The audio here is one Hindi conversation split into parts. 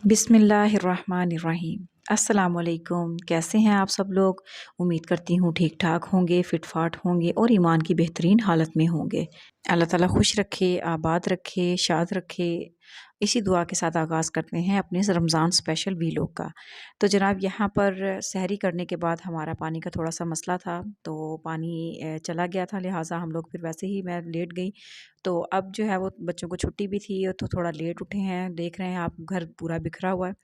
बिस्मिल्लाहिर्रहमानिर्रहीम। अस्सलामुअलैकुम। कैसे हैं आप सब लोग? उम्मीद करती हूँ ठीक ठाक होंगे, फ़िट फ़ाट होंगे और ईमान की बेहतरीन हालत में होंगे। अल्लाह ताला खुश रखे, आबाद रखे, शाद रखे। इसी दुआ के साथ आगाज़ करते हैं अपने रमज़ान स्पेशल वीलॉग का। तो जनाब यहाँ पर सहरी करने के बाद हमारा पानी का थोड़ा-सा मसला था, तो पानी चला गया था, लिहाज़ा हम लोग फिर वैसे ही मैं लेट गई। तो अब जो है वो बच्चों को छुट्टी भी थी तो थोड़ा लेट उठे हैं। देख रहे हैं आप घर पूरा बिखरा हुआ है।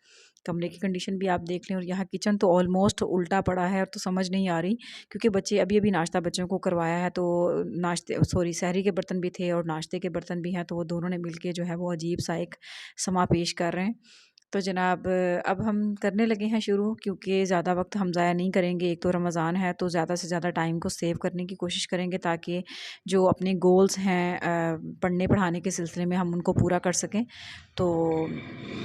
कमरे की कंडीशन भी आप देख लें और यहाँ किचन तो ऑलमोस्ट उल्टा पड़ा है और तो समझ नहीं आ रही, क्योंकि बच्चे अभी-अभी नाश्ता बच्चों को करवाया है, तो नाश्ते सॉरी सहरी के बर्तन भी थे और नाश्ते के बर्तन भी हैं, तो वो दोनों ने मिलके जो है वो अजीब-सा एक समा पेश कर रहे हैं। तो जनाब अब हम करने लगे हैं शुरू, क्योंकि ज़्यादा वक्त हम ज़ाया नहीं करेंगे। एक तो रमज़ान है, तो ज़्यादा से ज़्यादा टाइम को सेव करने की कोशिश करेंगे ताकि जो अपने गोल्स हैं पढ़ने पढ़ाने के सिलसिले में हम उनको पूरा कर सकें। तो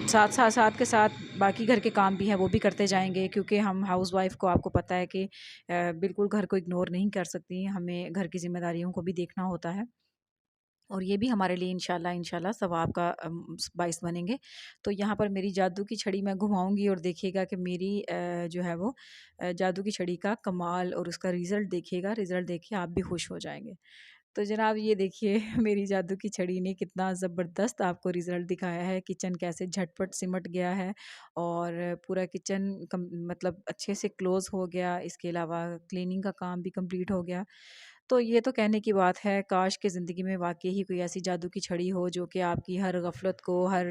साथ के साथ बाकी घर के काम भी हैं वो भी करते जाएँगे, क्योंकि हम हाउसवाइफ़ को आपको पता है कि बिल्कुल घर को इग्नोर नहीं कर सकती। हमें घर की ज़िम्मेदारियों को भी देखना होता है। और ये भी हमारे लिए इंशाल्लाह इंशाल्लाह सवाब का बाइस बनेंगे। तो यहाँ पर मेरी जादू की छड़ी मैं घुमाऊँगी और देखिएगा कि मेरी जो है वो जादू की छड़ी का कमाल और उसका रिज़ल्ट देखिएगा, रिज़ल्ट देख के आप भी खुश हो जाएँगे। तो जनाब ये देखिए मेरी जादू की छड़ी ने कितना ज़बरदस्त आपको रिज़ल्ट दिखाया है, किचन कैसे झटपट सिमट गया है और पूरा किचन मतलब अच्छे से क्लोज़ हो गया। इसके अलावा क्लीनिंग का काम भी कंप्लीट हो गया। तो ये तो कहने की बात है, काश कि ज़िंदगी में वाक़ई ही कोई ऐसी जादू की छड़ी हो जो कि आपकी हर गफ़लत को, हर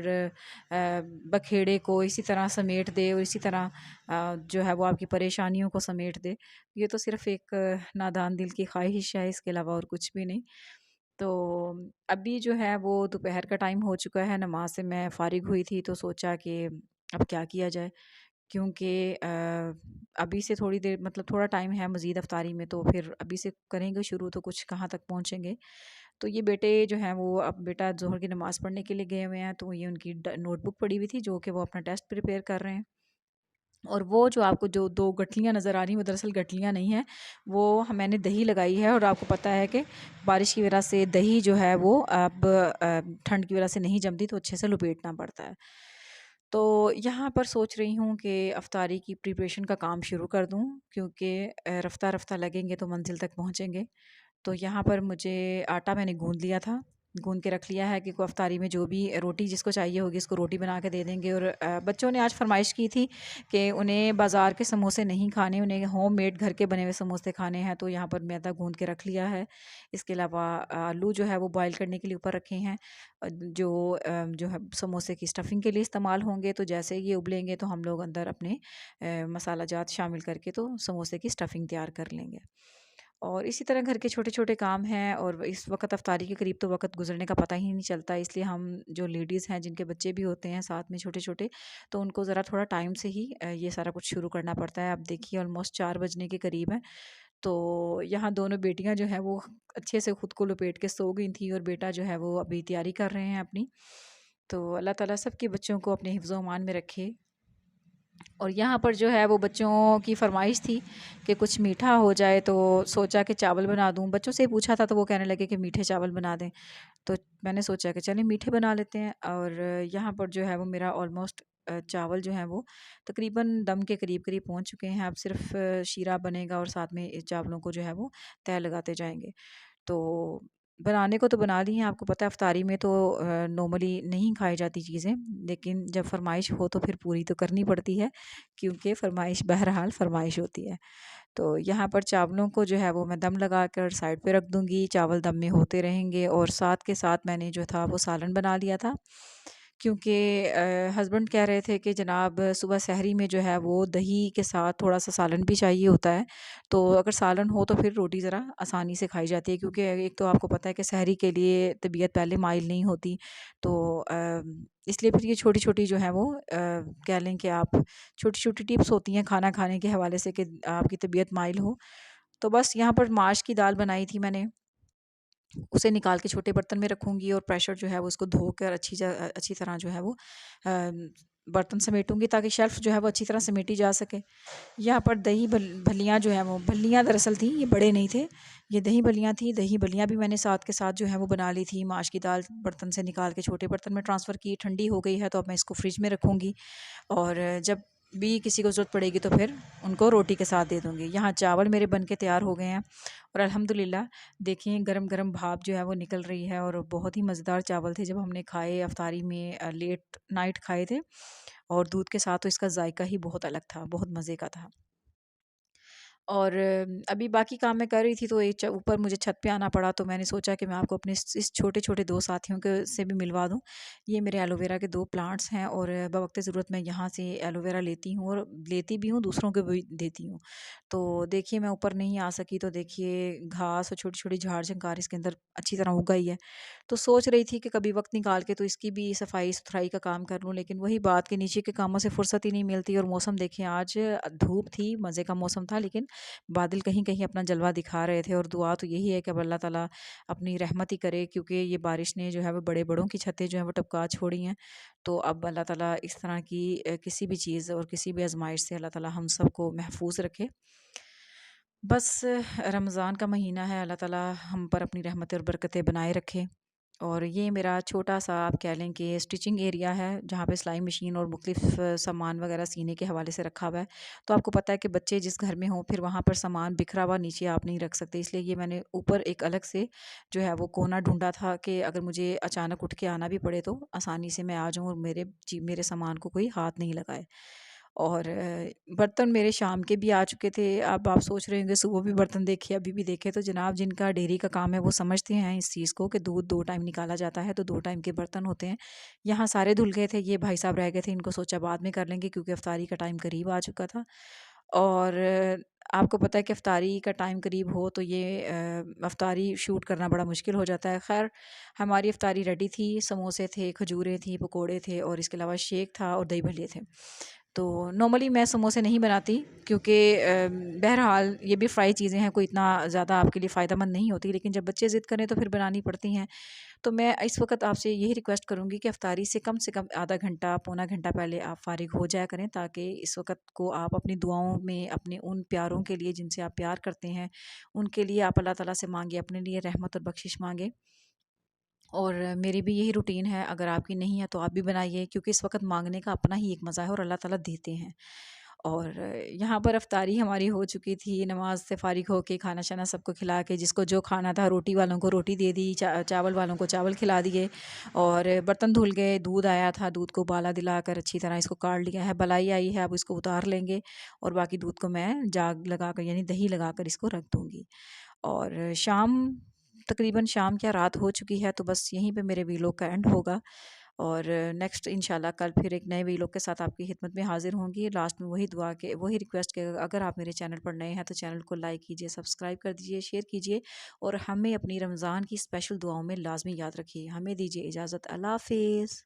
बखेड़े को इसी तरह समेट दे और इसी तरह जो है वो आपकी परेशानियों को समेट दे। ये तो सिर्फ़ एक नादान दिल की ख़्वाहिश है, इसके अलावा और कुछ भी नहीं। तो अभी जो है वो दोपहर का टाइम हो चुका है, नमाज़ से मैं फ़ारिग हुई थी, तो सोचा कि अब क्या किया जाए, क्योंकि अभी से थोड़ी देर मतलब थोड़ा टाइम है मज़ीद अफ्तारी में, तो फिर अभी से करेंगे शुरू तो कुछ कहाँ तक पहुँचेंगे। तो ये बेटे जो हैं वो अब बेटा ज़ोहर की नमाज़ पढ़ने के लिए गए हुए हैं, तो ये उनकी नोटबुक पड़ी हुई थी जो कि वो अपना टेस्ट प्रिपेयर कर रहे हैं। और वो जो आपको जो 2 गठलियाँ नज़र आ रही हैं, वो दरअसल गठलियाँ नहीं हैं, वो मैंने दही लगाई है और आपको पता है कि बारिश की वजह से दही जो है वो अब ठंड की वजह से नहीं जमती, तो अच्छे से लपेटना पड़ता है। तो यहाँ पर सोच रही हूँ कि अफ्तारी की प्रिपरेशन का काम शुरू कर दूँ, क्योंकि रफ़्ता-रफ़्ता लगेंगे तो मंज़िल तक पहुँचेंगे। तो यहाँ पर मुझे आटा मैंने गूँध लिया था, गूँध के रख लिया है कि को अफ्तारी में जो भी रोटी जिसको चाहिए होगी उसको रोटी बना के दे देंगे। और बच्चों ने आज फ़रमाइश की थी कि उन्हें बाज़ार के समोसे नहीं खाने, उन्हें होममेड घर के बने हुए समोसे खाने हैं, तो यहाँ पर मैदा गूँध के रख लिया है। इसके अलावा आलू जो है वो बॉयल करने के लिए ऊपर रखे हैं, जो है समोसे की स्टफ़िंग के लिए इस्तेमाल होंगे। तो जैसे ये उबलेंगे तो हम लोग अंदर अपने मसाला जात शामिल करके तो समोसे की स्टफ़िंग तैयार कर लेंगे। और इसी तरह घर के छोटे-छोटे काम हैं, और इस वक़्त अफ्तारी के करीब तो वक़्त गुज़रने का पता ही नहीं चलता, इसलिए हम जो लेडीज़ हैं जिनके बच्चे भी होते हैं साथ में छोटे-छोटे, तो उनको ज़रा थोड़ा टाइम से ही ये सारा कुछ शुरू करना पड़ता है। अब देखिए ऑलमोस्ट 4 बजने के करीब हैं, तो यहाँ दोनों बेटियाँ जो हैं वो अच्छे से खुद को लपेट के सो गई थी और बेटा जो है वो अभी तैयारी कर रहे हैं अपनी। तो अल्लाह ताला सबके बच्चों को अपने हिफ्ज़-ओ अमान में रखे। और यहाँ पर जो है वो बच्चों की फ़रमाइश थी कि कुछ मीठा हो जाए, तो सोचा कि चावल बना दूँ। बच्चों से पूछा था तो वो कहने लगे कि मीठे चावल बना दें। तो मैंने सोचा कि चलिए मीठे बना लेते हैं। और यहाँ पर जो है वो मेरा ऑलमोस्ट चावल जो हैं वो तकरीबन दम के करीब-करीब पहुँच चुके हैं। अब सिर्फ़ शीरा बनेगा और साथ में चावलों को जो है वो तह लगाते जाएँगे। तो बनाने को तो बना ली हैं, आपको पता है अफ्तारी में तो नॉर्मली नहीं खाई जाती चीज़ें, लेकिन जब फ़रमाइश हो तो फिर पूरी तो करनी पड़ती है, क्योंकि फ़रमाइश बहरहाल फ़रमाइश होती है। तो यहाँ पर चावलों को जो है वो मैं दम लगा कर साइड पे रख दूँगी, चावल दम में होते रहेंगे और साथ के साथ मैंने जो था वो सालन बना लिया था। क्योंकि हस्बैंड कह रहे थे कि जनाब सुबह सहरी में जो है वो दही के साथ थोड़ा-सा सालन भी चाहिए होता है। तो अगर सालन हो तो फिर रोटी ज़रा आसानी से खाई जाती है, क्योंकि एक तो आपको पता है कि सहरी के लिए तबीयत पहले माइल नहीं होती। तो इसलिए फिर ये छोटी-छोटी जो है वो कह लें कि आप छोटी-छोटी टिप्स होती हैं खाना खाने के हवाले से कि आपकी तबीयत माइल हो। तो बस यहाँ पर माश की दाल बनाई थी मैंने, उसे निकाल के छोटे बर्तन में रखूँगी और प्रेशर जो है वो उसको धोकर अच्छी तरह जो है वो बर्तन समेटूँगी ताकि शेल्फ़ जो है वो अच्छी तरह समेटी जा सके। यहाँ पर दही भल्लियाँ जो हैं वो भल्लियाँ दरअसल थी, ये बड़े नहीं थे, ये दही भल्लियाँ थी। दही भल्लियाँ भी मैंने साथ के साथ जो है वो बना ली थी। माश की दाल बर्तन से निकाल के छोटे बर्तन में ट्रांसफ़र की, ठंडी हो गई है तो अब मैं इसको फ्रिज में रखूँगी और जब भी किसी को ज़रूरत पड़ेगी तो फिर उनको रोटी के साथ दे दूँगी। यहाँ चावल मेरे बन के तैयार हो गए हैं और अल्हम्दुलिल्लाह देखिए गरम-गरम भाप जो है वो निकल रही है और बहुत ही मज़ेदार चावल थे। जब हमने खाए इफ्तारी में लेट नाइट खाए थे और दूध के साथ तो इसका जायका ही बहुत अलग था, बहुत मज़े का था। और अभी बाकी काम मैं कर रही थी तो एक ऊपर मुझे छत पे आना पड़ा तो मैंने सोचा कि मैं आपको अपने इस छोटे-छोटे 2 साथियों के से भी मिलवा दूँ। ये मेरे एलोवेरा के 2 प्लांट्स हैं और बवक़्त ज़रूरत मैं यहाँ से एलोवेरा लेती हूँ और लेती भी हूँ, दूसरों को भी देती हूँ। तो देखिए मैं ऊपर नहीं आ सकी तो देखिए घास और छोटी-छोटी झाड़-झंकार इसके अंदर अच्छी तरह उग गई है। तो सोच रही थी कि कभी वक़्त निकाल के तो इसकी भी सफाई-सुथराई का काम कर लूँ, लेकिन वही बात कि नीचे के कामों से फ़ुर्सत ही नहीं मिलती और मौसम देखिए आज धूप थी, मज़े का मौसम था लेकिन बादल कहीं-कहीं अपना जलवा दिखा रहे थे और दुआ तो यही है कि अब अल्लाह ताला अपनी रहमत ही करे क्योंकि ये बारिश ने जो है वो बड़े-बड़ों की छतें जो हैं वो टपका छोड़ी हैं। तो अब अल्लाह ताला इस तरह की किसी भी चीज़ और किसी भी आज़माइश से अल्लाह ताला हम सबको महफूज़ रखे। बस रमज़ान का महीना है, अल्लाह ताला हम पर अपनी रहमतें और बरकतें बनाए रखे। और ये मेरा छोटा-सा आप कह लें कि स्टिचिंग एरिया है, जहाँ पे सिलाई मशीन और मुख्तलिफ़ सामान वगैरह सीने के हवाले से रखा हुआ है। तो आपको पता है कि बच्चे जिस घर में हों, फिर वहाँ पर सामान बिखरा हुआ नीचे आप नहीं रख सकते। इसलिए ये मैंने ऊपर एक अलग से जो है वो कोना ढूँढा था कि अगर मुझे अचानक उठ के आना भी पड़े, तो आसानी से मैं आ जाऊँ और मेरे सामान को कोई हाथ नहीं लगाए। और बर्तन मेरे शाम के भी आ चुके थे। अब आप सोच रहे होंगे सुबह भी बर्तन देखे, अभी भी देखे, तो जनाब जिनका डेयरी का काम है वो समझते हैं इस चीज़ को कि दूध 2 टाइम निकाला जाता है, तो 2 टाइम के बर्तन होते हैं। यहाँ सारे धुल गए थे, ये भाई साहब रह गए थे, इनको सोचा बाद में कर लेंगे क्योंकि इफ्तारी का टाइम करीब आ चुका था। और आपको पता है कि इफ्तारी का टाइम करीब हो तो ये इफ्तारी शूट करना बड़ा मुश्किल हो जाता है। ख़ैर हमारी इफ्तारी रेडी थी, समोसे थे, खजूरें थी, पकोड़े थे और इसके अलावा शेक था और दही भल्ले थे। तो नॉर्मली मैं समोसे नहीं बनाती क्योंकि बहरहाल ये भी फ्राई चीज़ें हैं, कोई इतना ज़्यादा आपके लिए फ़ायदेमंद नहीं होती, लेकिन जब बच्चे ज़िद करें तो फिर बनानी पड़ती हैं। तो मैं इस वक़्त आपसे यही रिक्वेस्ट करूँगी कि इफ्तारी से कम आधा घंटा, पौना घंटा पहले आप फ़ारिग हो जाया करें ताकि इस वक़्त को आप अपनी दुआओं में अपने उन प्यारों के लिए जिनसे आप प्यार करते हैं, उनके लिए आप अल्लाह ताला से माँगे, अपने लिए रहमत और बख्शिश माँगे। और मेरी भी यही रूटीन है, अगर आपकी नहीं है तो आप भी बनाइए क्योंकि इस वक़्त माँगने का अपना ही एक मज़ा है और अल्लाह ताला देते हैं। और यहाँ पर इफ्तारी हमारी हो चुकी थी, नमाज़ से फ़ारिग होके खाना-शाना सबको खिला के जिसको जो खाना था, रोटी वालों को रोटी दे दी, चावल वालों को चावल खिला दिए और बर्तन धुल गए, दूध आया था, दूध को उबाला दिलाकर अच्छी तरह इसको काढ़ लिया है, बलाई आई है, अब इसको उतार लेंगे और बाकी दूध को मैं जाग लगाकर यानी दही लगाकर इसको रख दूँगी। और तकरीबन शाम क्या रात हो चुकी है, तो बस यहीं पे मेरे वीलॉग का एंड होगा और नेक्स्ट इंशाल्लाह कल फिर एक नए वीलॉग के साथ आपकी खिदमत में हाज़िर होंगी। लास्ट में वही रिक्वेस्ट कि अगर आप मेरे चैनल पर नए हैं तो चैनल को लाइक कीजिए, सब्सक्राइब कर दीजिए, शेयर कीजिए और हमें अपनी रमज़ान की स्पेशल दुआओं में लाज़मी याद रखिए। हमें दीजिए इजाज़त। अल्लाह हाफ़िज़।